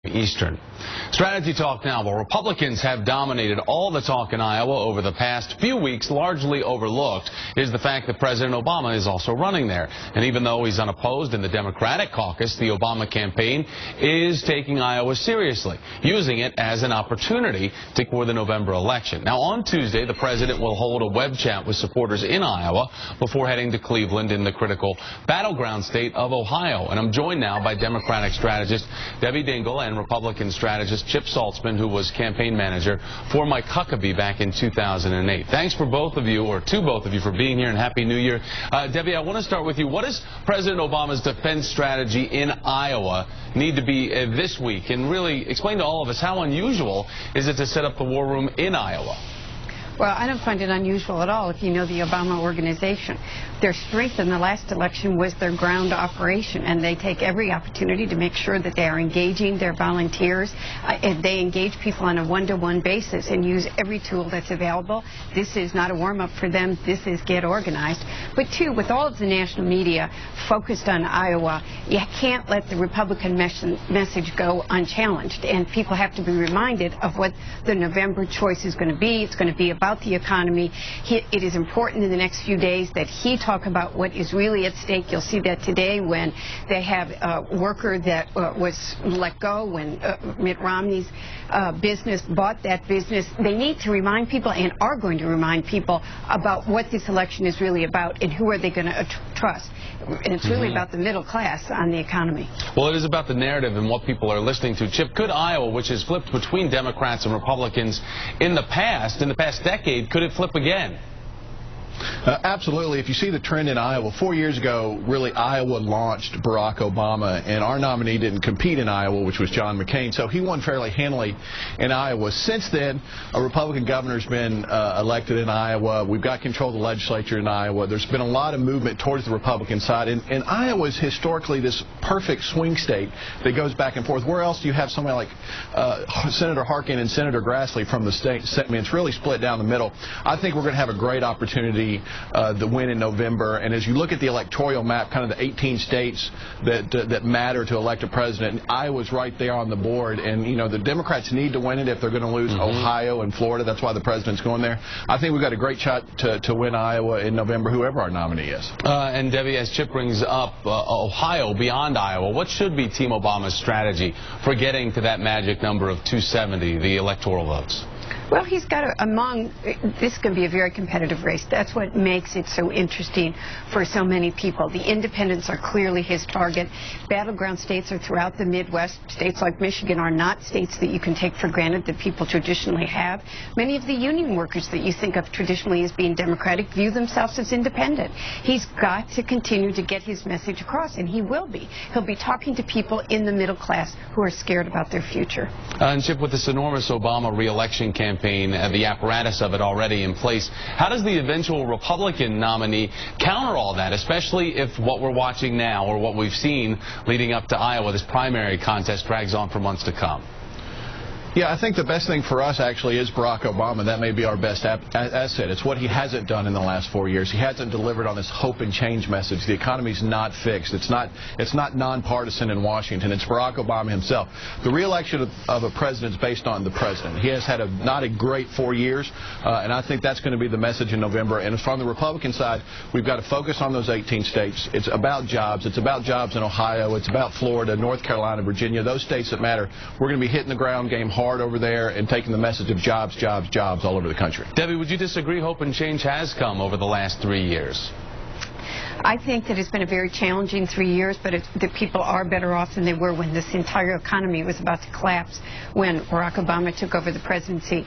Eastern. Strategy Talk now. Well, Republicans have dominated all the talk in Iowa over the past few weeks. Largely overlooked is the fact that President Obama is also running there. And even though he's unopposed in the Democratic caucus, the Obama campaign is taking Iowa seriously, using it as an opportunity for the November election. Now, on Tuesday, the president will hold a web chat with supporters in Iowa before heading to Cleveland in the critical battleground state of Ohio. And I'm joined now by Democratic strategist Debbie Dingell and Republican strategist Chip Saltzman, who was campaign manager for Mike Huckabee back in 2008. Thanks for both of you, or to both of you, for being here, and Happy New Year. Debbie, I want to start with you. What does President Obama's defense strategy in Iowa need to be this week? And really explain to all of us, how unusual is it to set up the war room in Iowa? Well, I don't find it unusual at all if you know the Obama organization. Their strength in the last election was their ground operation, and they take every opportunity to make sure that they are engaging their volunteers. They engage people on a one-to-one basis and use every tool that's available. This is not a warm-up for them. This is get organized. But, two, with all of the national media focused on Iowa, you can't let the Republican message go unchallenged, and people have to be reminded of what the November choice is going to be. It's going to be about the economy. It is important in the next few days that he talk about what is really at stake. You'll see that today when they have a worker that was let go, when Mitt Romney's business bought that business. They need to remind people, and are going to remind people, about what this election is really about and who are they going to trust. And it's really about the middle class on the economy. Well, it is about the narrative and what people are listening to. Chip, could Iowa, which has flipped between Democrats and Republicans in the past decade, could it flip again? Absolutely. If you see the trend in Iowa, 4 years ago, really, Iowa launched Barack Obama, and our nominee didn't compete in Iowa, which was John McCain, so he won fairly handily in Iowa. Since then, a Republican governor's been elected in Iowa. We've got control of the legislature in Iowa. There's been a lot of movement towards the Republican side, and Iowa is historically this perfect swing state that goes back and forth. Where else do you have somebody like Senator Harkin and Senator Grassley from the state? I mean, it's really split down the middle. I think we're going to have a great opportunity the win in November, and as you look at the electoral map, kind of the 18 states that matter to elect a president, Iowa's right there on the board, and you know the Democrats need to win it if they're going to lose Ohio and Florida. That's why the president's going there. I think we've got a great shot to win Iowa in November, whoever our nominee is. And Debbie, as Chip brings up Ohio beyond Iowa, what should be Team Obama's strategy for getting to that magic number of 270, the electoral votes? Well, he's got this can be a very competitive race. That's what makes it so interesting for so many people. The independents are clearly his target. Battleground states are throughout the Midwest. States like Michigan are not states that you can take for granted that people traditionally have. Many of the union workers that you think of traditionally as being Democratic view themselves as independent. He's got to continue to get his message across, and he will be. He'll be talking to people in the middle class who are scared about their future. And Chip, with this enormous Obama re-election campaign, the apparatus of it already in place, how does the eventual Republican nominee counter all that, especially if what we're watching now, or what we've seen leading up to Iowa, this primary contest, drags on for months to come? Yeah, I think the best thing for us actually is Barack Obama. That may be our best asset. It's what he hasn't done in the last 4 years. He hasn't delivered on this hope and change message. The economy's not fixed. It's not nonpartisan in Washington. It's Barack Obama himself. The re-election of a president is based on the president. He has had not a great 4 years, and I think that's going to be the message in November. And from the Republican side, we've got to focus on those 18 states. It's about jobs. It's about jobs in Ohio. It's about Florida, North Carolina, Virginia, those states that matter. We're going to be hitting the ground game hard over there and taking the message of jobs, jobs, jobs all over the country. Debbie, would you disagree hope and change has come over the last 3 years? I think that it's been a very challenging 3 years, but the people are better off than they were when this entire economy was about to collapse. When Barack Obama took over the presidency,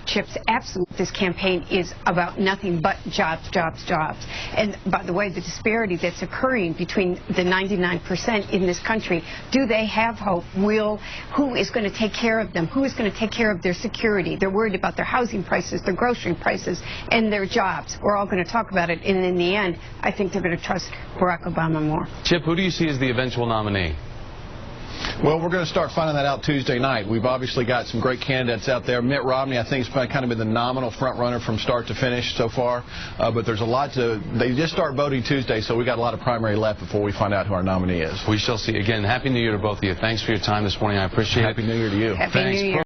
Chip's absolute, this campaign is about nothing but jobs, jobs, jobs. And by the way, the disparity that's occurring between the 99% in this country, do they have hope? Who is going to take care of them? Who is going to take care of their security? They're worried about their housing prices, their grocery prices, and their jobs. We're all going to talk about it, and in the end, I think they're going to trust Barack Obama more. Chip, who do you see as the eventual nominee? Well, we're going to start finding that out Tuesday night. We've obviously got some great candidates out there. Mitt Romney, I think, has kind of been the nominal front runner from start to finish so far. But there's a lot to. They just start voting Tuesday, so we got a lot of primary left before we find out who our nominee is. We shall see. Again, Happy New Year to both of you. Thanks for your time this morning. I appreciate it. Happy New Year to you. Happy New Year.